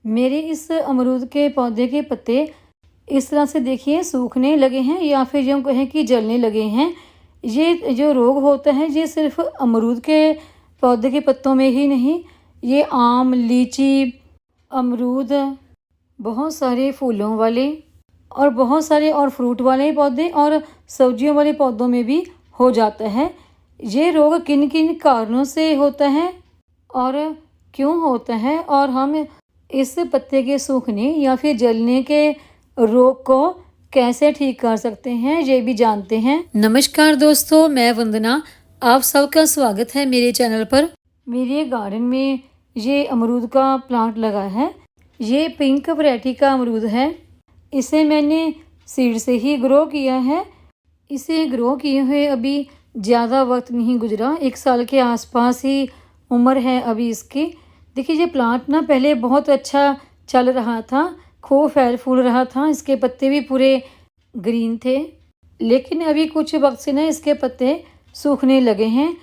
मेरे इस अमरूद के पौधे के पत्ते इस तरह से देखिए सूखने लगे हैं या फिर यूँ कहें कि जलने लगे हैं। ये जो रोग होता है ये सिर्फ़ अमरूद के पौधे के पत्तों में ही नहीं, ये आम, लीची, अमरूद, बहुत सारे फूलों वाले और बहुत सारे और फ्रूट वाले पौधे और सब्जियों वाले पौधों में भी हो जाता है। ये रोग किन किन कारणों से होता है और क्यों होता है और हम इस पत्ते के सूखने या फिर जलने के रोग को कैसे ठीक कर सकते हैं, ये भी जानते हैं। नमस्कार दोस्तों, मैं वंदना, आप सबका स्वागत है मेरे चैनल पर। मेरे गार्डन में ये अमरूद का प्लांट लगा है। ये पिंक वैरायटी का अमरूद है। इसे मैंने सीड से ही ग्रो किया है। इसे ग्रो किए हुए अभी ज़्यादा वक्त नहीं गुजरा, 1 साल के आसपास ही उम्र है अभी इसकी। देखिए ये प्लांट ना पहले बहुत अच्छा चल रहा था, खूब फल फूल रहा था, इसके पत्ते भी पूरे ग्रीन थे। लेकिन अभी कुछ वक्त से ना इसके पत्ते सूखने लगे हैं,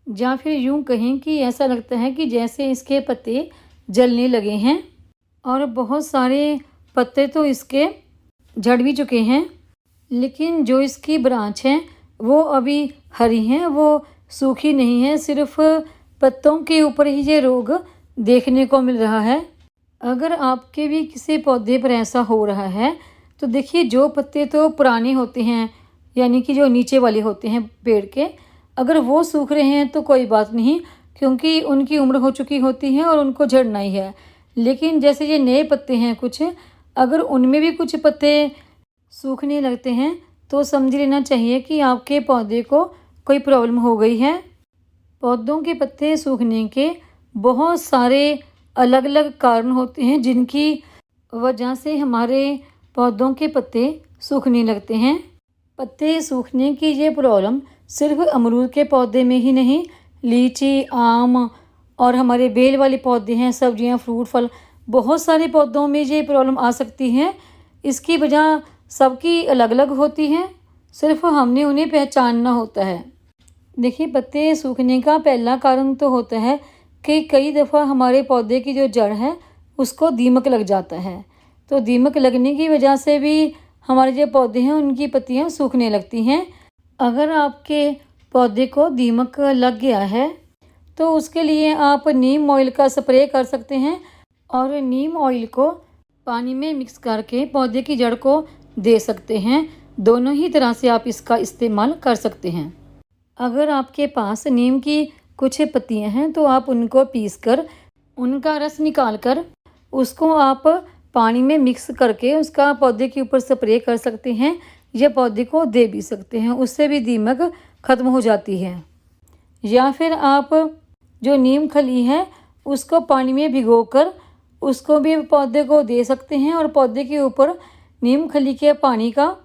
या फिर यूँ कहें कि ऐसा लगता है कि जैसे इसके पत्ते जलने लगे हैं और बहुत सारे पत्ते तो इसके झड़ भी चुके हैं। लेकिन जो इसकी ब्रांच हैं वो अभी हरी हैं, वो सूखी नहीं है। सिर्फ पत्तों के ऊपर ही ये रोग देखने को मिल रहा है। अगर आपके भी किसी पौधे पर ऐसा हो रहा है तो देखिए जो पत्ते तो पुराने होते हैं, यानी कि जो नीचे वाले होते हैं पेड़ के, अगर वो सूख रहे हैं तो कोई बात नहीं, क्योंकि उनकी उम्र हो चुकी होती है और उनको झड़ना ही है। लेकिन जैसे ये नए पत्ते हैं कुछ, अगर उनमें भी कुछ पत्ते सूखने लगते हैं तो समझ लेना चाहिए कि आपके पौधे को कोई प्रॉब्लम हो गई है। पौधों के पत्ते सूखने के बहुत सारे अलग अलग कारण होते हैं जिनकी वजह से हमारे पौधों के पत्ते सूखने लगते हैं। पत्ते सूखने की ये प्रॉब्लम सिर्फ अमरूद के पौधे में ही नहीं, लीची, आम और हमारे बेल वाले पौधे हैं, सब्जियां, फ्रूट, फल, बहुत सारे पौधों में ये प्रॉब्लम आ सकती है। इसकी वजह सबकी अलग अलग होती है, सिर्फ हमने उन्हें पहचानना होता है। देखिए पत्ते सूखने का पहला कारण तो होता है कि कई दफ़ा हमारे पौधे की जो जड़ है उसको दीमक लग जाता है। तो दीमक लगने की वजह से भी हमारे जो पौधे हैं उनकी पत्तियां सूखने लगती हैं। अगर आपके पौधे को दीमक लग गया है तो उसके लिए आप नीम ऑयल का स्प्रे कर सकते हैं और नीम ऑयल को पानी में मिक्स करके पौधे की जड़ को दे सकते हैं। दोनों ही तरह से आप इसका इस्तेमाल कर सकते हैं। अगर आपके पास नीम की कुछ पत्तियां हैं तो आप उनको पीसकर उनका रस निकाल कर उसको आप पानी में मिक्स करके उसका पौधे के ऊपर स्प्रे कर सकते हैं या पौधे को दे भी सकते हैं, उससे भी दीमक ख़त्म हो जाती है। या फिर आप जो नीम खली है उसको पानी में भिगोकर उसको भी पौधे को दे सकते हैं और पौधे के ऊपर नीम खली के पानी का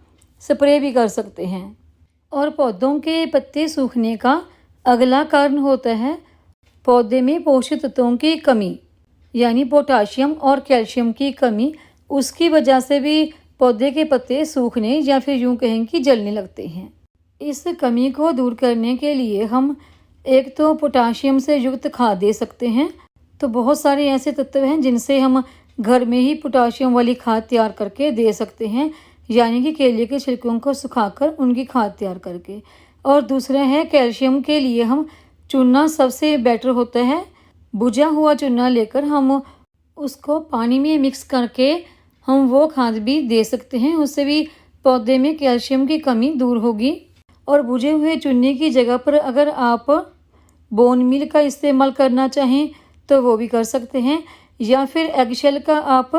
स्प्रे भी कर सकते हैं। और पौधों के पत्ते सूखने का अगला कारण होता है पौधे में पोषक तत्वों की कमी, यानी पोटाशियम और कैल्शियम की कमी। उसकी वजह से भी पौधे के पत्ते सूखने या फिर यूँ कहें कि जलने लगते हैं। इस कमी को दूर करने के लिए हम एक तो पोटाशियम से युक्त खाद दे सकते हैं। तो बहुत सारे ऐसे तत्व हैं जिनसे हम घर में ही पोटाशियम वाली खाद तैयार करके दे सकते हैं, यानी कि केले के छिलकों को सुखाकर उनकी खाद तैयार करके। और दूसरा है कैल्शियम के लिए हम चूना सबसे बेटर होता है। भुजा हुआ चूना लेकर हम उसको पानी में मिक्स करके हम वो खाद भी दे सकते हैं, उससे भी पौधे में कैल्शियम की कमी दूर होगी। और भुजे हुए चूने की जगह पर अगर आप बोन मील का इस्तेमाल करना चाहें तो वो भी कर सकते हैं, या फिर एगशेल का आप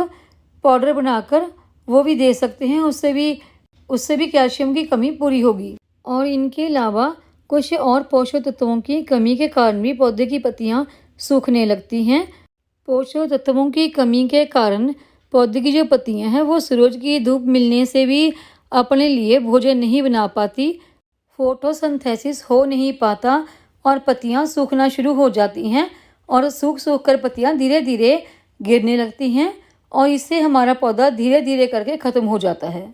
पाउडर बनाकर वो भी दे सकते हैं, उससे भी कैल्शियम की कमी पूरी होगी। और इनके अलावा कुछ और पोषक तत्वों की कमी के कारण भी पौधे की पत्तियां सूखने लगती हैं। पोषक तत्वों की कमी के कारण पौधे की जो पत्तियां हैं वो सूरज की धूप मिलने से भी अपने लिए भोजन नहीं बना पाती, फोटोसिंथेसिस हो नहीं पाता और पत्तियां सूखना शुरू हो जाती हैं और सूख कर पत्तियां धीरे धीरे गिरने लगती हैं और इससे हमारा पौधा धीरे धीरे करके ख़त्म हो जाता है।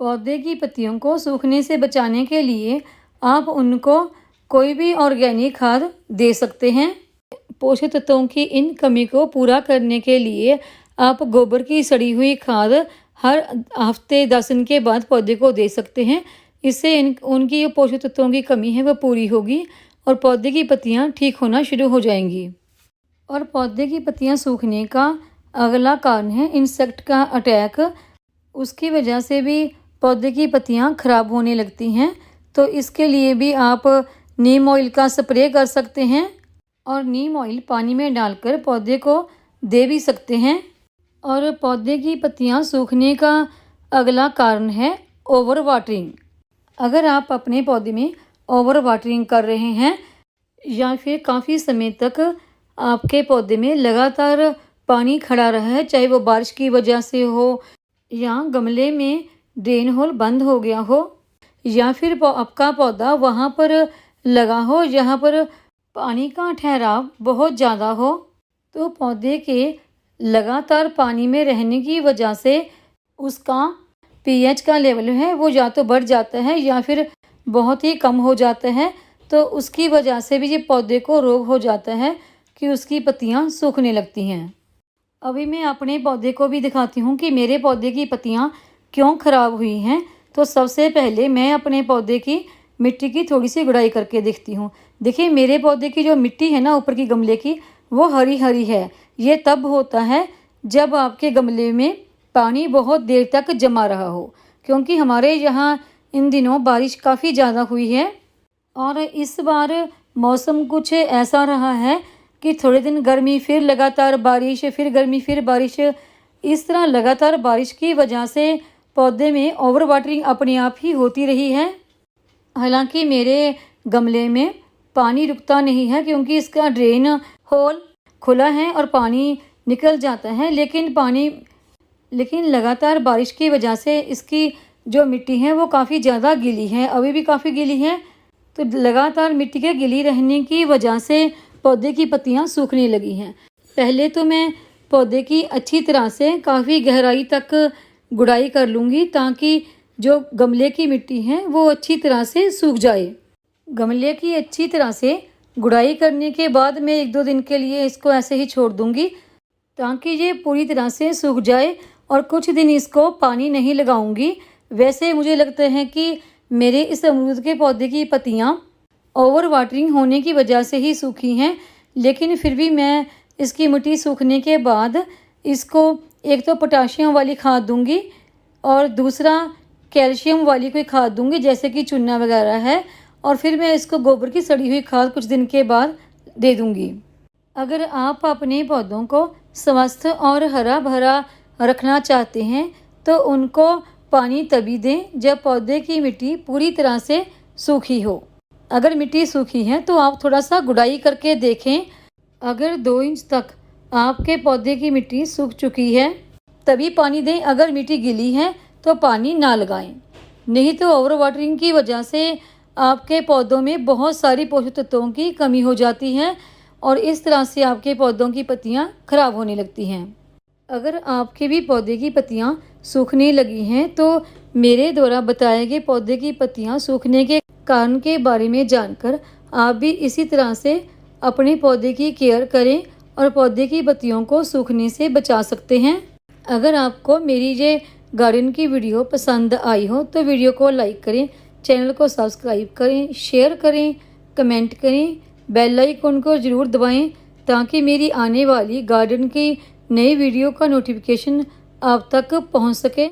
पौधे की पत्तियों को सूखने से बचाने के लिए आप उनको कोई भी ऑर्गेनिक खाद दे सकते हैं। पोषक तत्वों की इन कमी को पूरा करने के लिए आप गोबर की सड़ी हुई खाद हर हफ्ते 10 दिन के बाद पौधे को दे सकते हैं। इससे उनकी जो पोषक तत्वों की कमी है वह पूरी होगी और पौधे की पत्तियां ठीक होना शुरू हो जाएंगी। और पौधे की पत्तियां सूखने का अगला कारण है इंसेक्ट का अटैक। उसकी वजह से भी पौधे की पत्तियां खराब होने लगती हैं। तो इसके लिए भी आप नीम ऑयल का स्प्रे कर सकते हैं और नीम ऑयल पानी में डालकर पौधे को दे भी सकते हैं। और पौधे की पत्तियां सूखने का अगला कारण है ओवर वाटरिंग। अगर आप अपने पौधे में ओवर वाटरिंग कर रहे हैं या फिर काफ़ी समय तक आपके पौधे में लगातार पानी खड़ा रहा है, चाहे वो बारिश की वजह से हो या गमले में ड्रेन होल बंद हो गया हो या फिर आपका पौधा वहाँ पर लगा हो जहाँ पर पानी का ठहराव बहुत ज़्यादा हो, तो पौधे के लगातार पानी में रहने की वजह से उसका पीएच का लेवल है वो या तो बढ़ जाता है या फिर बहुत ही कम हो जाता है। तो उसकी वजह से भी ये पौधे को रोग हो जाता है कि उसकी पत्तियां सूखने लगती हैं। अभी मैं अपने पौधे को भी दिखाती हूँ कि मेरे पौधे की पत्तियां क्यों ख़राब हुई हैं। तो सबसे पहले मैं अपने पौधे की मिट्टी की थोड़ी सी गुड़ाई करके देखती हूँ। देखिए मेरे पौधे की जो मिट्टी है ना ऊपर की गमले की, वो हरी हरी है। ये तब होता है जब आपके गमले में पानी बहुत देर तक जमा रहा हो, क्योंकि हमारे यहाँ इन दिनों बारिश काफ़ी ज़्यादा हुई है और इस बार मौसम कुछ ऐसा रहा है कि थोड़े दिन गर्मी फिर लगातार बारिश, फिर गर्मी फिर बारिश। इस तरह लगातार बारिश की वजह से पौधे में ओवर वाटरिंग अपने आप ही होती रही है। हालांकि मेरे गमले में पानी रुकता नहीं है क्योंकि इसका ड्रेन होल खुला है और पानी निकल जाता है, लेकिन लगातार बारिश की वजह से इसकी जो मिट्टी है वो काफ़ी ज़्यादा गीली है, अभी भी काफ़ी गीली है। तो लगातार मिट्टी के गीली रहने की वजह से पौधे की पत्तियां सूखने लगी हैं। पहले तो मैं पौधे की अच्छी तरह से काफ़ी गहराई तक गुड़ाई कर लूँगी ताकि जो गमले की मिट्टी है वो अच्छी तरह से सूख जाए। गमले की अच्छी तरह से गुड़ाई करने के बाद मैं 1-2 दिन के लिए इसको ऐसे ही छोड़ दूँगी ताकि ये पूरी तरह से सूख जाए और कुछ दिन इसको पानी नहीं लगाऊंगी। वैसे मुझे लगता है कि मेरे इस अमरूद के पौधे की पत्तियां ओवर वाटरिंग होने की वजह से ही सूखी हैं, लेकिन फिर भी मैं इसकी मिट्टी सूखने के बाद इसको एक तो पोटाशियम वाली खाद दूंगी और दूसरा कैल्शियम वाली कोई खाद दूंगी जैसे कि चूना वगैरह है, और फिर मैं इसको गोबर की सड़ी हुई खाद कुछ दिन के बाद दे दूंगी। अगर आप अपने पौधों को स्वस्थ और हरा भरा रखना चाहते हैं तो उनको पानी तभी दें जब पौधे की मिट्टी पूरी तरह से सूखी हो। अगर मिट्टी सूखी है तो आप थोड़ा सा गुड़ाई करके देखें। अगर 2 इंच तक आपके पौधे की मिट्टी सूख चुकी है तभी पानी दें। अगर मिट्टी गीली है तो पानी ना लगाएं, नहीं तो ओवर वाटरिंग की वजह से आपके पौधों में बहुत सारी पोषक तत्वों की कमी हो जाती है और इस तरह से आपके पौधों की पत्तियां खराब होने लगती हैं। अगर आपके भी पौधे की पत्तियां सूखने लगी हैं तो मेरे द्वारा बताए गए पौधे की पत्तियां सूखने के कारण के बारे में जानकर आप भी इसी तरह से अपने पौधे की केयर करें और पौधे की पत्तियों को सूखने से बचा सकते हैं। अगर आपको मेरी ये गार्डन की वीडियो पसंद आई हो तो वीडियो को लाइक करें, चैनल को सब्सक्राइब करें, शेयर करें, कमेंट करें, बेल आइकन को ज़रूर दबाएं ताकि मेरी आने वाली गार्डन की नई वीडियो का नोटिफिकेशन आप तक पहुंच सके।